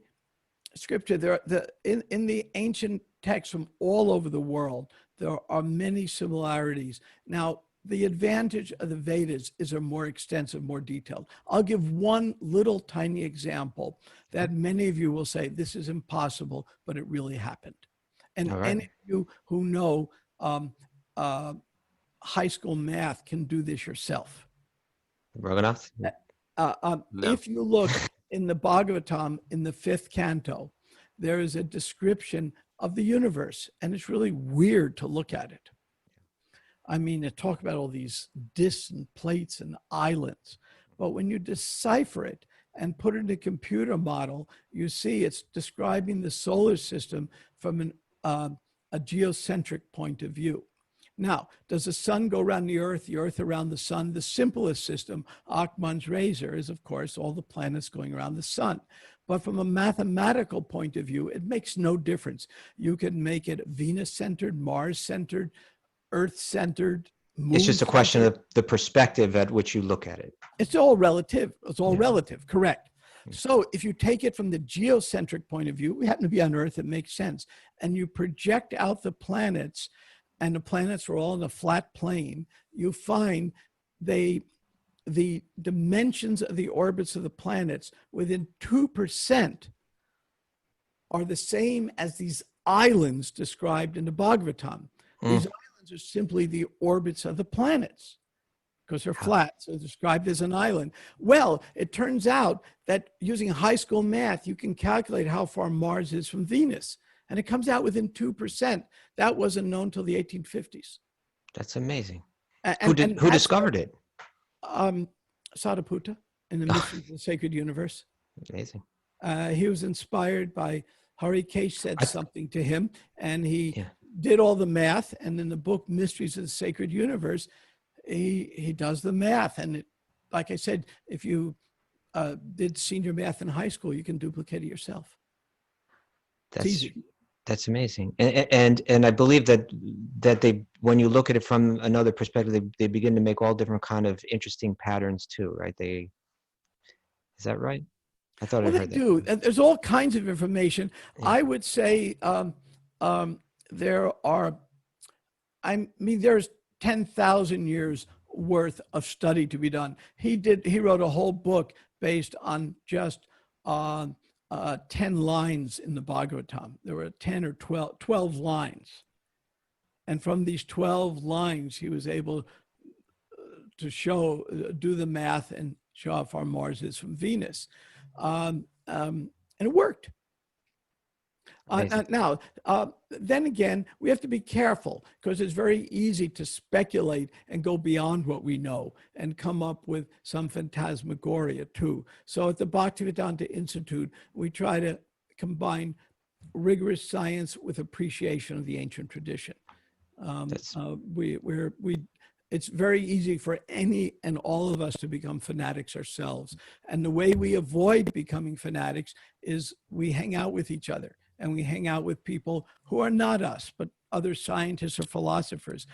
Speaker 4: scripture, in the ancient texts from all over the world, there are many similarities. Now, the advantage of the Vedas is they're more extensive, more detailed. I'll give one little tiny example that many of you will say, this is impossible, but it really happened. And any of you who know high school math can do this yourself.
Speaker 1: Raghunath?
Speaker 2: No.
Speaker 4: If you look in the Bhagavatam, in the 5th canto, there is a description of the universe, and it's really weird to look at it. I mean, they talk about all these disks and plates and islands, but when you decipher it and put it in a computer model, you see it's describing the solar system from a geocentric point of view. Now, does the sun go around the earth around the sun? The simplest system, Achmann's razor, is of course all the planets going around the sun. But from a mathematical point of view, it makes no difference. You can make it Venus-centered, Mars-centered, Earth-centered.
Speaker 1: It's just a question of the perspective at which you look at it.
Speaker 4: It's all relative. It's all relative, correct. So if you take it from the geocentric point of view, we happen to be on Earth, it makes sense. And you project out the planets, and the planets are all in a flat plane, you find the dimensions of the orbits of the planets within 2% are the same as these islands described in the Bhagavatam. These islands are simply the orbits of the planets because they're flat, so described as an island. Well, it turns out that using high school math, you can calculate how far Mars is from Venus, and it comes out within 2%. That wasn't known until the 1850s.
Speaker 1: That's amazing.
Speaker 4: Who
Speaker 1: discovered it?
Speaker 4: Sadhuputta in the Mysteries of the Sacred Universe.
Speaker 1: Amazing.
Speaker 4: He was inspired by Harikesh said something to him, and he did all the math. And in the book Mysteries of the Sacred Universe, he does the math. And like I said, if you did senior math in high school, you can duplicate it yourself. It's easy.
Speaker 1: That's amazing. And I believe that they, when you look at it from another perspective, they begin to make all different kind of interesting patterns too, right? Is that right? I thought I heard that.
Speaker 4: Do. There's all kinds of information.
Speaker 1: Yeah.
Speaker 4: I would say there's 10,000 years worth of study to be done. He wrote a whole book based on just 10 lines in the Bhagavatam. There were 10 or 12 lines. And from these 12 lines, he was able to do the math and show how far Mars is from Venus. And it worked. Now, then again, we have to be careful because it's very easy to speculate and go beyond what we know and come up with some phantasmagoria too. So at the Bhaktivedanta Institute, we try to combine rigorous science with appreciation of the ancient tradition. It's very easy for any and all of us to become fanatics ourselves. And the way we avoid becoming fanatics is we hang out with each other. And we hang out with people who are not us, but other scientists or philosophers.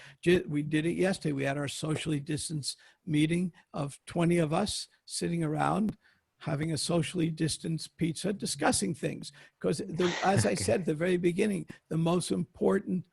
Speaker 4: We did it yesterday. We had our socially distanced meeting of 20 of us sitting around, having a socially distanced pizza, discussing things. Because as I said at the very beginning, the most important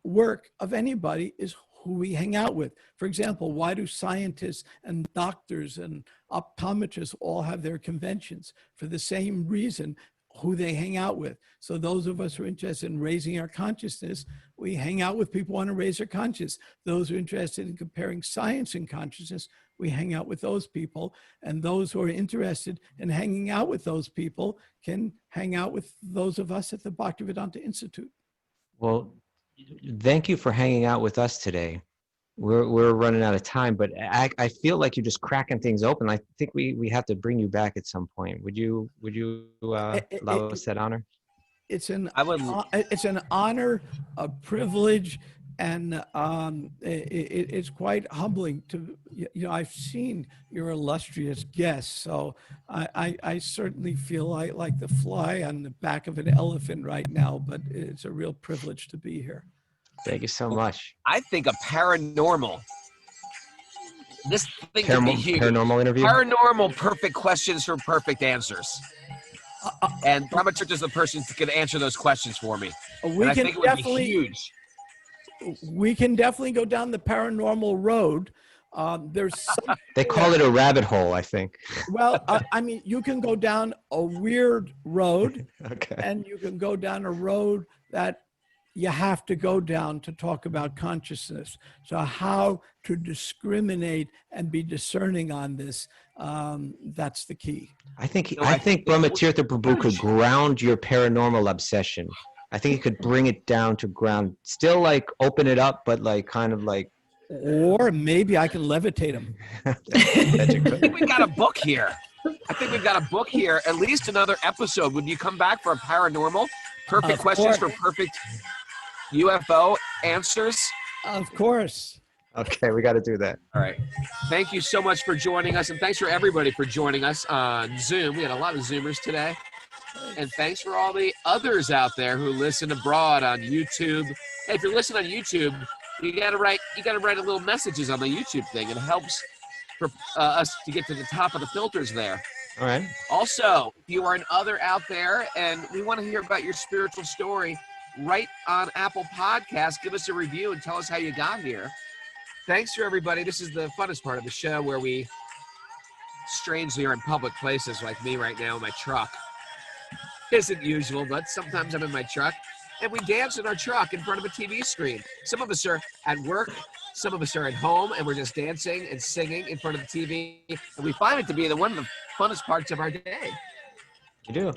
Speaker 4: work of anybody is who we hang out with. For example, why do scientists and doctors and optometrists all have their conventions? For the same reason, who they hang out with. So those of us who are interested in raising our consciousness, we hang out with people who want to raise their consciousness. Those who are interested in comparing science and consciousness, we hang out with those people. And those who are interested in hanging out with those people can hang out with those of us at the Bhaktivedanta Institute.
Speaker 1: Well, thank you for hanging out with us today. We're running out of time, but I feel like you're just cracking things open. I think we have to bring you back at some point. Would you allow us that honor?
Speaker 4: It's an honor, a privilege, and it's quite humbling to, I've seen your illustrious guests, so I certainly feel like the fly on the back of an elephant right now, but it's a real privilege to be here.
Speaker 1: Thank you so much.
Speaker 2: I think a paranormal. This thing could be huge.
Speaker 1: Paranormal interview?
Speaker 2: Paranormal perfect questions for perfect answers. And Brahmachurch is the person who can answer those questions for me.
Speaker 4: We can definitely, huge. We can definitely go down the paranormal road. There's
Speaker 1: they call it a rabbit hole, I think.
Speaker 4: Well, I mean, you can go down a weird road,
Speaker 1: okay,
Speaker 4: and you can go down a road that you have to go down to talk about consciousness. So how to discriminate and be discerning on this, that's the key.
Speaker 1: I think Brahmatirtha Prabhu could ground your paranormal obsession. I think he could bring it down to ground. Still like open it up, but like kind of like.
Speaker 4: Or maybe I can levitate him.
Speaker 2: I think we've got a book here. At least another episode. Would you come back for a paranormal? Perfect questions for perfect UFO answers?
Speaker 4: Of course.
Speaker 1: Okay, we got to do that.
Speaker 2: All right. Thank you so much for joining us, and thanks for everybody for joining us on Zoom. We had a lot of Zoomers today. And thanks for all the others out there who listen abroad on YouTube. Hey, if you're listening on YouTube, you gotta write little messages on the YouTube thing. It helps for us to get to the top of the filters there.
Speaker 1: All right.
Speaker 2: Also, if you are an other out there and we want to hear about your spiritual story, right on Apple Podcasts, give us a review and tell us how you got here. Thanks for everybody. This is the funnest part of the show where we strangely are in public places like me right now in my truck. Isn't usual, but sometimes I'm in my truck and we dance in our truck in front of a TV screen. Some of us are at work, some of us are at home, and we're just dancing and singing in front of the TV. And we find it to be one of the funnest parts of our day.
Speaker 1: You do.